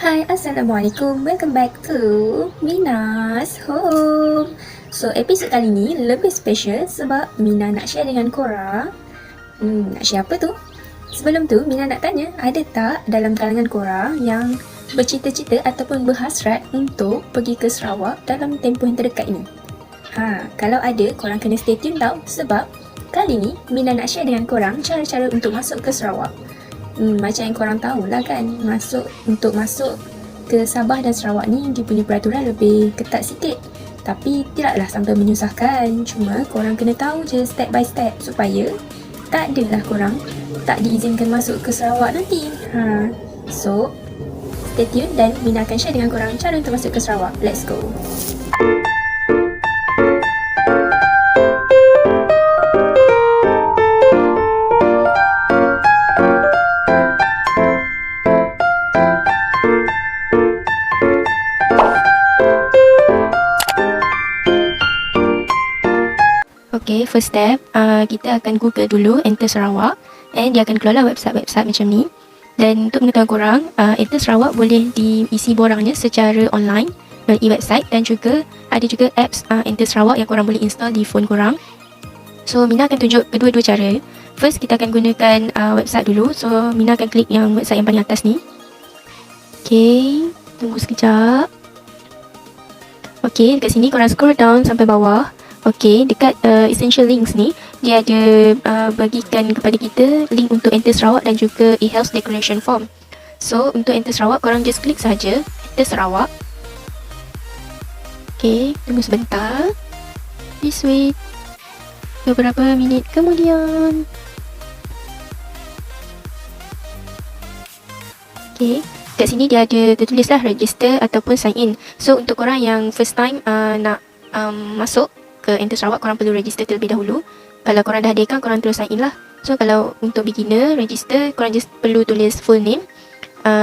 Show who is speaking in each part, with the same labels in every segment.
Speaker 1: Hai, Assalamualaikum. Welcome back to Mina's Home. So, episod kali ni lebih special sebab Mina nak share dengan korang. Nak share apa tu? Sebelum tu, Mina nak tanya, ada tak dalam kalangan korang yang bercita-cita ataupun berhasrat untuk pergi ke Sarawak dalam tempoh yang terdekat ini? Kalau ada, korang kena stay tune tau. Sebab kali ni, Mina nak share dengan korang cara-cara untuk masuk ke Sarawak. Macam yang korang tahulah kan, untuk masuk ke Sabah dan Sarawak ni dia punya peraturan lebih ketat sikit. Tapi tidaklah sampai menyusahkan. Cuma korang kena tahu je step by step supaya tak adalah korang tak diizinkan masuk ke Sarawak nanti. So, stay tune dan Mina akan share dengan korang cara untuk masuk ke Sarawak. Let's go. Okay, first step, kita akan Google dulu Enter Sarawak and dia akan keluarlah website-website macam ni. Dan untuk mengetahui korang, Enter Sarawak boleh diisi borangnya secara online melalui website dan juga ada juga apps Enter Sarawak yang korang boleh install di phone korang. So, Mina akan tunjuk kedua-dua cara. First, kita akan gunakan website dulu. So, Mina akan klik yang website yang paling atas ni. Okay, tunggu sekejap. Okay, dekat sini korang scroll down sampai bawah. Okay, dekat essential links ni dia ada bagikan kepada kita link untuk Enter Sarawak dan juga e-health declaration form. So, untuk Enter Sarawak korang just klik saja Enter Sarawak. Okay, tunggu sebentar. Please wait. Beberapa minit kemudian. Okay, kat sini dia ada tertulislah register ataupun sign in. So, untuk korang yang first time nak masuk ke Enter Sarawak, korang perlu register terlebih dahulu. Kalau korang dah ada account, korang terus sign in lah. So, kalau untuk beginner register, korang just perlu tulis full name,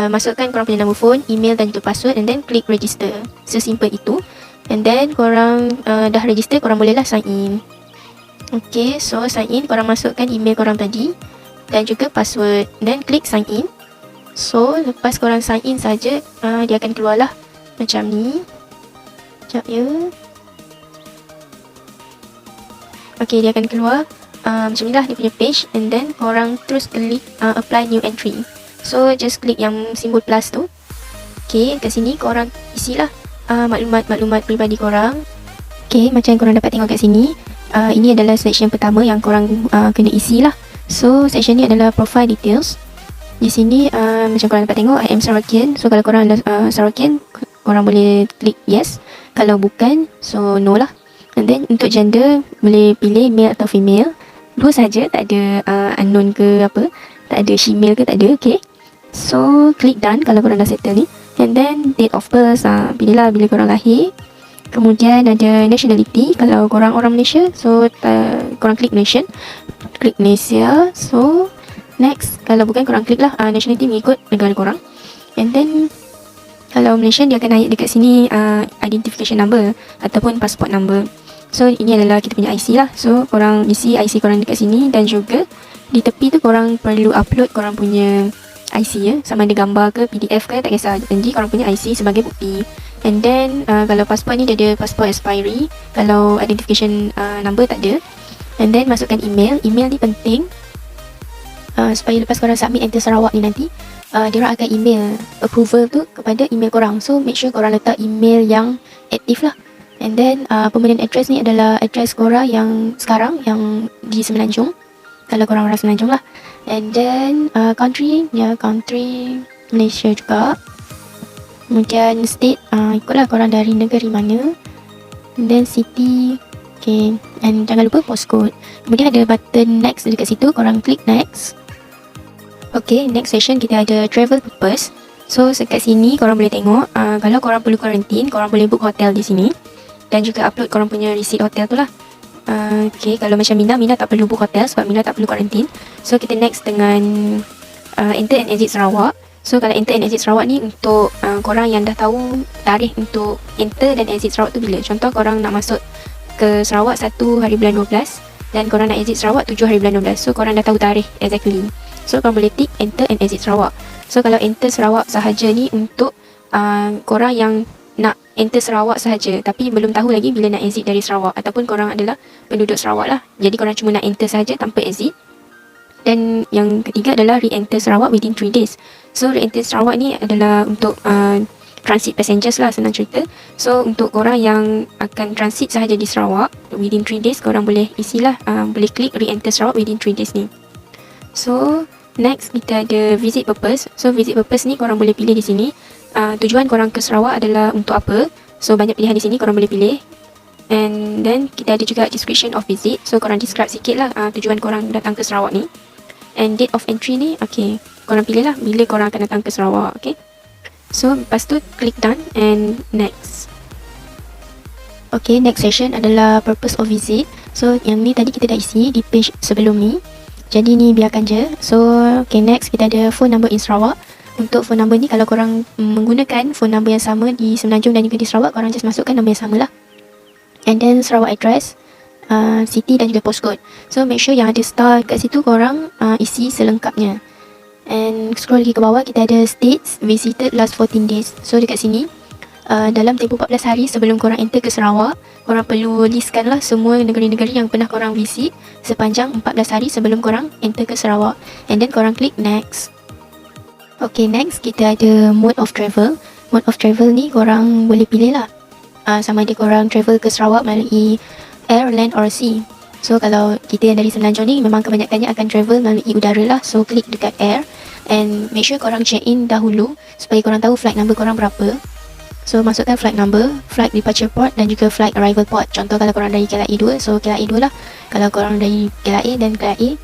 Speaker 1: masukkan korang punya nombor phone, email dan juga password, and then klik register. Sesimpel itu. And then korang dah register, korang bolehlah sign in. Okay, so sign in, korang masukkan email korang tadi dan juga password, then klik sign in. So, lepas korang sign in saja, dia akan keluarlah macam ni. Sekejap ya. Okay, dia akan keluar macam ni lah dia punya page. And then korang terus klik apply new entry. So, just klik yang simbol plus tu. Okay, kat sini korang isilah maklumat-maklumat peribadi korang. Okay, macam yang korang dapat tengok kat sini, ini adalah section pertama yang korang kena isi lah. So, section ni adalah profile details. Di sini macam korang dapat tengok, I am Sarawakian. So, kalau korang adalah Sarawakian, korang boleh klik yes. Kalau bukan, so no lah. And then untuk gender, boleh pilih male atau female. Dua saja, tak ada unknown ke apa, tak ada she-male ke, tak ada. Okay, so klik done kalau korang dah settle ni. And then date of birth, pilihlah bila korang lahir. Kemudian ada nationality, kalau korang orang Malaysia, so korang klik nation, klik Malaysia. So next, kalau bukan korang klik lah nationality mengikut negara korang. And then kalau Malaysian, dia akan naik dekat sini identification number ataupun passport number. So, ini adalah kita punya IC lah. So, korang isi IC korang dekat sini. Dan juga di tepi tu korang perlu upload korang punya IC ya. Sama ada gambar ke PDF ke, tak kisah. Jadi korang punya IC sebagai bukti. And then kalau passport ni dia ada passport expiry. Kalau identification number tak ada. And then masukkan email. Email ni penting supaya lepas korang submit Enter Sarawak ni nanti, dia orang akan email approval tu kepada email korang. So, make sure korang letak email yang aktif lah. And then permanent address ni adalah address korang yang sekarang, yang di Semenanjung, kalau korang orang Semenanjung lah. And then country, ya country Malaysia juga. Kemudian state, ikutlah korang dari negeri mana. And then city, okay. And jangan lupa postcode. Kemudian ada button next dekat situ, korang klik next. Okay, next session kita ada travel purpose. So, dekat sini korang boleh tengok kalau korang perlu quarantine, korang boleh book hotel di sini. Dan juga upload korang punya receipt hotel tu lah. Okay, kalau macam Mina tak perlu book hotel sebab Mina tak perlu quarantine. So, kita next dengan enter and exit Sarawak. So, kalau enter and exit Sarawak ni untuk korang yang dah tahu tarikh untuk enter dan exit Sarawak tu bila. Contoh korang nak masuk ke Sarawak 1 hari bulan 12 dan korang nak exit Sarawak 7 hari bulan 12. So, korang dah tahu tarikh exactly. So, korang boleh tick enter and exit Sarawak. So, kalau enter Sarawak sahaja ni untuk korang yang nak enter Sarawak sahaja tapi belum tahu lagi bila nak exit dari Sarawak, ataupun korang adalah penduduk Sarawak lah, jadi korang cuma nak enter sahaja tanpa exit. Dan yang ketiga adalah re-enter Sarawak within 3 days. So re-enter Sarawak ni adalah untuk transit passengers lah, senang cerita. So untuk korang yang akan transit sahaja di Sarawak within 3 days, korang boleh isilah, boleh klik re-enter Sarawak within 3 days ni. So next kita ada visit purpose. So visit purpose ni korang boleh pilih di sini. Tujuan korang ke Sarawak adalah untuk apa. So banyak pilihan di sini, korang boleh pilih. And then kita ada juga description of visit. So korang describe sikit lah tujuan korang datang ke Sarawak ni. And date of entry ni, okay, korang pilih lah bila korang akan datang ke Sarawak. Okay, so lepas tu klik done and next. Okay, next session adalah purpose of visit. So yang ni tadi kita dah isi di page sebelum ni, jadi ni biarkan je. So okay, next kita ada phone number in Sarawak. Untuk phone number ni, kalau korang menggunakan phone number yang sama di Semenanjung dan juga di Sarawak, korang just masukkan nombor yang sama lah. And then Sarawak address, city dan juga postcode. So make sure yang ada star kat situ korang isi selengkapnya. And scroll lagi ke bawah, kita ada states visited last 14 days. So dekat sini, dalam tempoh 14 hari sebelum korang enter ke Sarawak, korang perlu listkan lah semua negeri-negeri yang pernah korang visit sepanjang 14 hari sebelum korang enter ke Sarawak. And then korang klik next. Okay, next kita ada mode of travel. Mode of travel ni korang boleh pilih lah, sama ada korang travel ke Sarawak melalui air, land or sea. So kalau kita yang dari Semenanjung ni memang kebanyakannya akan travel melalui udara lah. So klik dekat air and make sure korang check in dahulu supaya korang tahu flight number korang berapa. So masukkan flight number, flight departure port dan juga flight arrival port. Contoh kalau korang dari KLIA 2, so KLIA 2 lah. Kalau korang dari KLIA dan KLIA.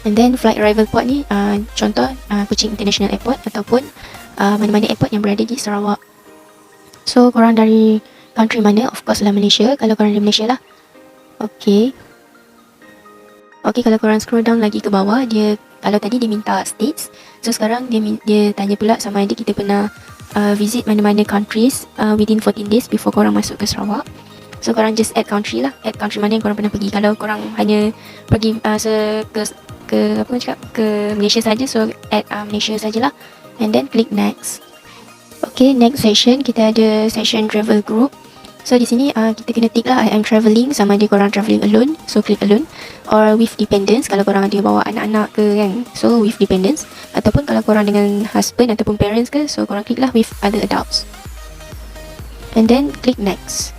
Speaker 1: And then flight arrival port ni contoh Kuching International Airport ataupun mana-mana airport yang berada di Sarawak. So korang dari country mana? Of course lah Malaysia, kalau korang dari Malaysia lah. Okay, kalau korang scroll down lagi ke bawah, dia kalau tadi dia minta states, so sekarang dia tanya pula sama ada kita pernah visit mana-mana countries within 14 days before korang masuk ke Sarawak. So korang just add country lah, add country mana yang korang pernah pergi. Kalau korang hanya pergi ke Malaysia saja, so add Malaysia sajalah and then click next. Okay, next session kita ada session travel group. So di sini kita kena tick lah I am travelling, sama ada korang travelling alone, so click alone, or with dependents kalau korang ada bawa anak-anak ke kan, so with dependents, ataupun kalau korang dengan husband ataupun parents ke, so korang klik lah with other adults and then click next.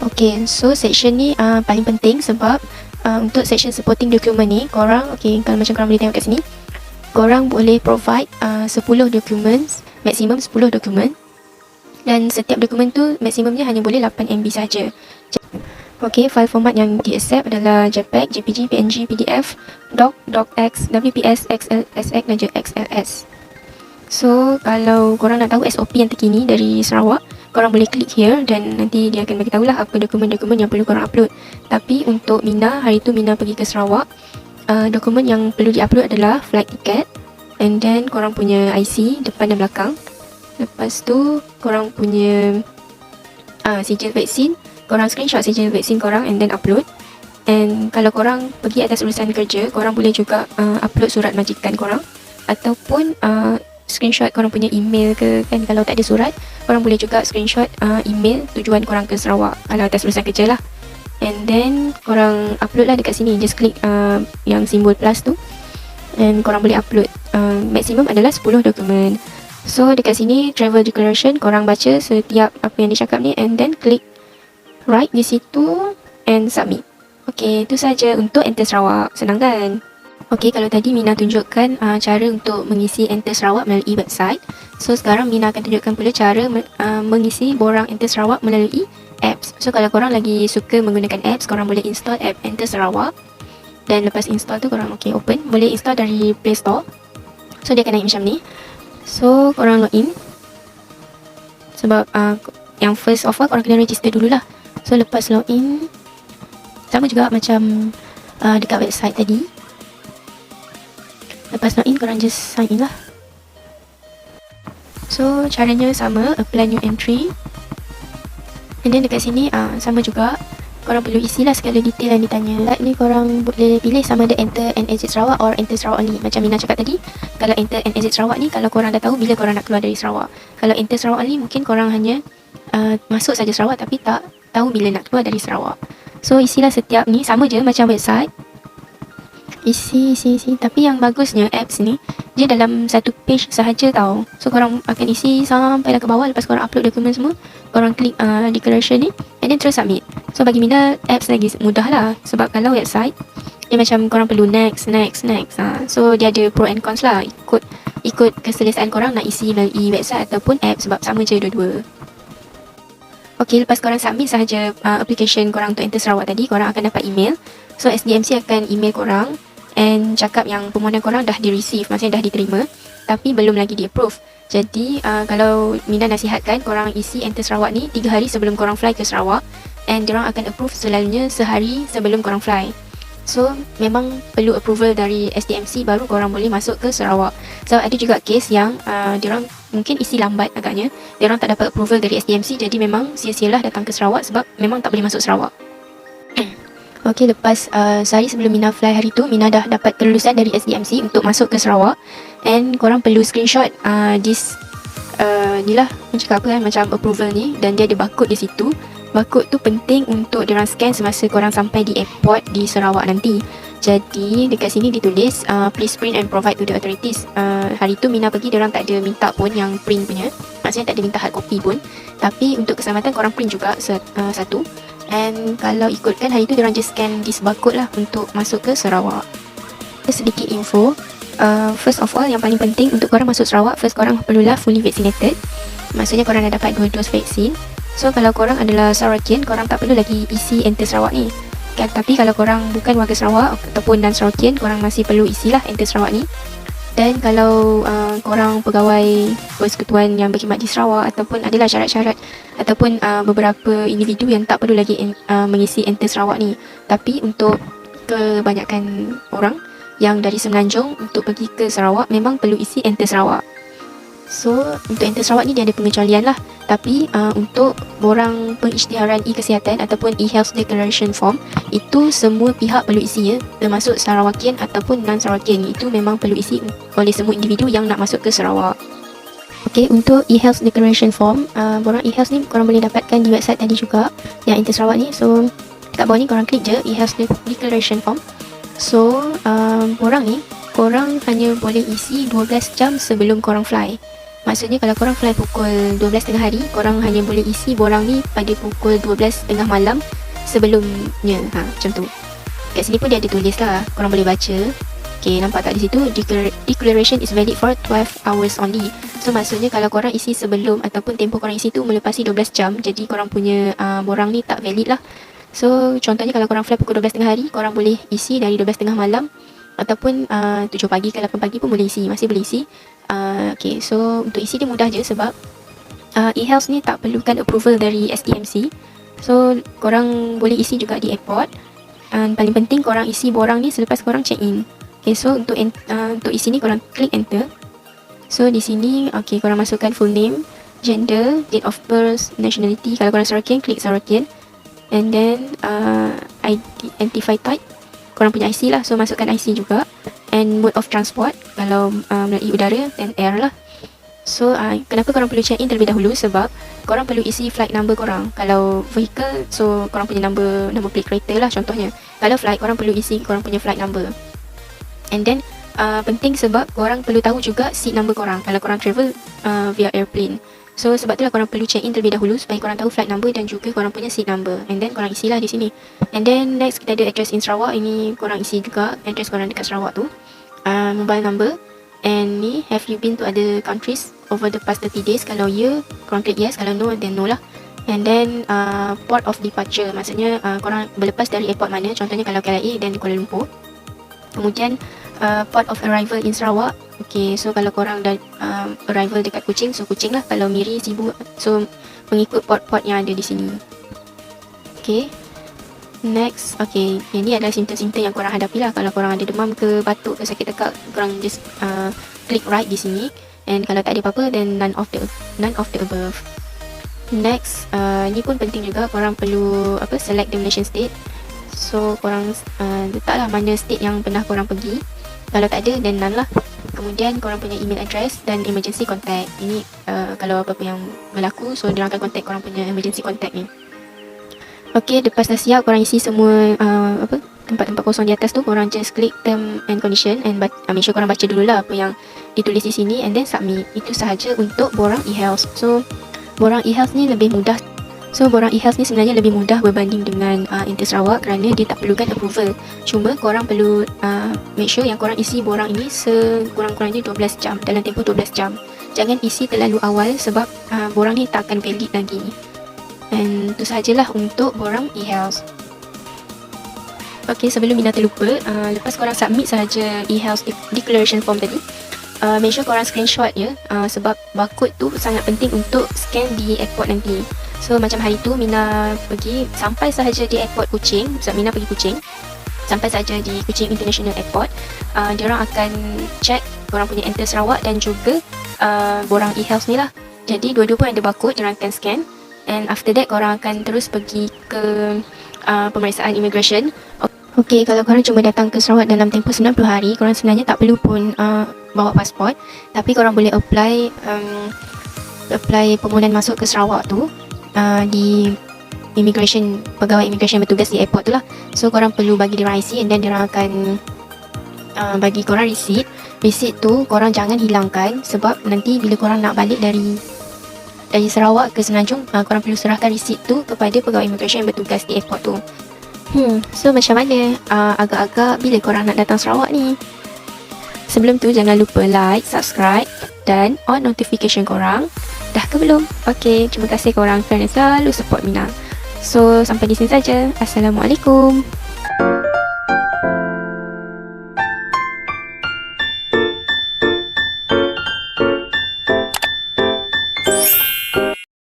Speaker 1: Okay, so section ni paling penting sebab untuk section supporting document ni korang, okay, kalau macam korang boleh tengok kat sini, korang boleh provide 10 documents, maksimum 10 dokumen, dan setiap dokumen tu maksimumnya hanya boleh 8 MB saja. Okay, file format yang di accept adalah JPEG, JPG, PNG, PDF, DOC, DOCX, WPS, XLSX dan juga XLS. So kalau korang nak tahu SOP yang terkini dari Sarawak, korang boleh klik here dan nanti dia akan bagi tahulah apa dokumen-dokumen yang perlu korang upload. Tapi untuk Mina, hari tu Mina pergi ke Sarawak, dokumen yang perlu di-upload adalah flight ticket, and then korang punya IC depan dan belakang. Lepas tu korang punya sijil vaksin, korang screenshot sijil vaksin korang and then upload. And kalau korang pergi atas urusan kerja, korang boleh juga upload surat majikan korang, ataupun screenshot korang punya email ke kan. Kalau tak ada surat, korang boleh juga screenshot email tujuan korang ke Sarawak kalau atas urusan kerja lah. And then korang upload lah dekat sini, just klik yang simbol plus tu and korang boleh upload. Maksimum adalah 10 dokumen. So dekat sini travel declaration, korang baca setiap apa yang dicakap ni and then klik write di situ and submit. Okay, itu saja untuk enter Sarawak. Senang kan? Okay, kalau tadi Mina tunjukkan cara untuk mengisi enter Sarawak melalui website. So sekarang Mina akan tunjukkan pula cara mengisi borang enter Sarawak melalui apps. So kalau korang lagi suka menggunakan apps, korang boleh install app enter Sarawak. Dan lepas install tu korang open. Boleh install dari Play Store. So dia akan naik macam ni. So korang login. Sebab yang first of all korang kena register dululah. So lepas login, sama juga macam dekat website tadi. Lepas login korang just sign in lah. So caranya sama, apply new entry. And then dekat sini sama juga, korang perlu isilah segala detail yang ditanya. Ni korang boleh pilih sama ada enter and exit Sarawak or enter Sarawak only. Macam Mina cakap tadi, kalau enter and exit Sarawak ni, kalau korang dah tahu bila korang nak keluar dari Sarawak. Kalau enter Sarawak only, mungkin korang hanya masuk saja Sarawak tapi tak tahu bila nak keluar dari Sarawak. So isilah setiap ni sama je macam website. Isi. Tapi yang bagusnya apps ni, dia dalam satu page sahaja tau. So korang akan isi sampai dah ke bawah. Lepas korang upload dokumen semua, korang klik declaration ni and then terus submit. So bagi Mina, apps lagi mudah lah. Sebab kalau website, dia macam korang perlu next. So dia ada pro and cons lah. Ikut keselesaan korang nak isi melalui website ataupun app, sebab sama je dua-dua. Okay, lepas korang submit sahaja application korang untuk enter Sarawak tadi, korang akan dapat email. So SDMC akan email korang and cakap yang permohonan korang dah di-receive, maksudnya dah diterima, tapi belum lagi di-approve. Jadi kalau Mina nasihatkan korang isi enter Sarawak ni 3 hari sebelum korang fly ke Sarawak, and diorang akan approve selalunya sehari sebelum korang fly. So memang perlu approval dari SDMC baru korang boleh masuk ke Sarawak. So ada juga case yang diorang mungkin isi lambat agaknya, diorang tak dapat approval dari SDMC, jadi memang sia-sialah datang ke Sarawak sebab memang tak boleh masuk Sarawak. Okay, lepas sehari sebelum Mina fly hari tu, Mina dah dapat kelulusan dari SDMC untuk masuk ke Sarawak. And korang perlu screenshot ni lah, macam apa kan, macam approval ni, dan dia ada barcode di situ. Barcode tu penting untuk diorang scan semasa korang sampai di airport di Sarawak nanti. Jadi dekat sini ditulis please print and provide to the authorities. Hari tu Mina pergi, diorang tak ada minta pun yang print punya, maksudnya tak ada minta hard copy pun. Tapi untuk keselamatan korang print juga satu. And kalau ikutkan hari tu, diorang just scan this barcode lah untuk masuk ke Sarawak. Sedikit info, first of all, yang paling penting untuk korang masuk Sarawak, first korang perlulah fully vaccinated. Maksudnya korang dah dapat 2 dos vaksin. So kalau korang adalah Sarawakian, korang tak perlu lagi isi enter Sarawak ni kan. Tapi kalau korang bukan warga Sarawak ataupun non Sarawakian, korang masih perlu isilah enter Sarawak ni. Dan kalau korang pegawai persekutuan yang berkhidmat di Sarawak, ataupun adalah syarat-syarat ataupun beberapa individu yang tak perlu lagi mengisi enter Sarawak ni. Tapi untuk kebanyakan orang yang dari Semenanjung untuk pergi ke Sarawak, memang perlu isi enter Sarawak. So untuk enter Sarawak ni dia ada pengecualian lah. Tapi untuk borang pengisytiharan e-kesihatan ataupun e-health declaration form, itu semua pihak perlu isi ya, termasuk Sarawakian ataupun non-Sarawakian. Itu memang perlu isi oleh semua individu yang nak masuk ke Sarawak. Okay, untuk e-health declaration form, borang e-health ni korang boleh dapatkan di website tadi juga, yang enter Sarawak ni. So kat bawah ni korang klik je e-health declaration form. So borang ni, korang hanya boleh isi 12 jam sebelum korang fly. Maksudnya kalau korang fly pukul 12 tengah hari, korang hanya boleh isi borang ni pada pukul 12 tengah malam sebelumnya. Macam tu. Kat sini pun dia ada tulis lah, korang boleh baca. Okay, nampak tak di situ, declaration is valid for 12 hours only. So maksudnya kalau korang isi sebelum ataupun tempoh korang isi tu melepasi 12 jam, jadi korang punya borang ni tak valid lah. So contohnya kalau korang fly pukul 12 tengah hari, korang boleh isi dari 12 tengah malam ataupun 7 pagi ke 8 pagi pun boleh isi, masih boleh isi. Okay, so untuk isi dia mudah je sebab e-health ni tak perlukan approval dari SDMC. So korang boleh isi juga di airport. Paling penting korang isi borang ni selepas korang check in. Okay, so untuk isi ni korang klik enter. So di sini okay, korang masukkan full name, gender, date of birth, nationality. Kalau korang Sarawakian, klik Sarawakian. And then identify type, korang punya IC lah, so masukkan IC juga. And mode of transport, kalau melalui udara, then air lah. So kenapa korang perlu check in terlebih dahulu? Sebab korang perlu isi flight number korang. Kalau vehicle, so korang punya number plate kereta lah contohnya. Kalau flight, korang perlu isi korang punya flight number. And then penting sebab korang perlu tahu juga seat number korang kalau korang travel via airplane. So sebab itulah korang perlu check in terlebih dahulu supaya korang tahu flight number dan juga korang punya seat number. And then korang isilah di sini. And then next kita ada address in Sarawak. Ini korang isi juga address korang dekat Sarawak tu. Mobile number. And ni, have you been to other countries over the past 30 days? Kalau ya, korang klik yes. Kalau no, then no lah. And then port of departure, maksudnya korang berlepas dari airport mana. Contohnya kalau KLIA dan Kuala Lumpur. Kemudian port of arrival in Sarawak. Okay, so kalau korang dah arrival dekat Kuching, so Kuching lah. Kalau Miri, Sibu, so mengikut port-port yang ada di sini. Okay, next. Okay, yang ni adalah simptom-simptom yang korang hadapi lah. Kalau korang ada demam ke batuk ke sakit tekak, korang just klik right di sini. And kalau tak ada apa-apa, then none of the above. Next, ni pun penting juga, korang perlu select destination state. So korang letaklah mana state yang pernah korang pergi. Kalau tak ada, then none lah. Kemudian korang punya email address dan emergency contact. Ini kalau apa-apa yang berlaku, so diorang akan contact korang punya emergency contact ni. Okay, lepas dah siap, korang isi semua tempat-tempat kosong di atas tu. Korang just klik term and condition and make sure korang baca dulu lah apa yang ditulis di sini, and then submit. Itu sahaja untuk borang e-health. So borang e-health ni lebih mudah. Sebenarnya lebih mudah berbanding dengan Inter Sarawak kerana dia tak perlukan approval. Cuma korang perlu make sure yang korang isi borang ini sekurang-kurangnya 12 jam, dalam tempoh 12 jam. Jangan isi terlalu awal sebab borang ni tak akan valid lagi. Dan itu sahajalah untuk borang e-health. Okay, sebelum Mina terlupa, lepas korang submit sahaja e-health declaration form tadi, make sure korang screenshot ya, sebab barcode tu sangat penting untuk scan di airport nanti. So macam hari tu Mina pergi, sampai sahaja di airport Kuching, sebab Mina pergi Kuching, sampai sahaja di Kuching International Airport, diorang akan check korang punya Enter Sarawak dan juga borang e-health ni lah. Jadi dua-dua pun ada barcode, diorang akan scan. And after that korang akan terus pergi ke pemeriksaan immigration. Okay, kalau korang cuma datang ke Sarawak dalam tempoh 90 hari, korang sebenarnya tak perlu pun bawa pasport. Tapi korang boleh apply permohonan masuk ke Sarawak tu di pegawai immigration bertugas di airport tu lah. So korang perlu bagi diorang IC, and then diorang akan bagi korang receipt. Receipt tu korang jangan hilangkan, sebab nanti bila korang nak balik dari Sarawak ke Semenanjung, korang perlu serahkan receipt tu kepada pegawai immigration yang bertugas di airport tu. So macam mana? Agak-agak bila korang nak datang Sarawak ni? Sebelum tu jangan lupa like, subscribe dan on notification korang. Dah ke belum? Okay, terima kasih korang kerana selalu support Mina. So sampai di sini saja. Assalamualaikum.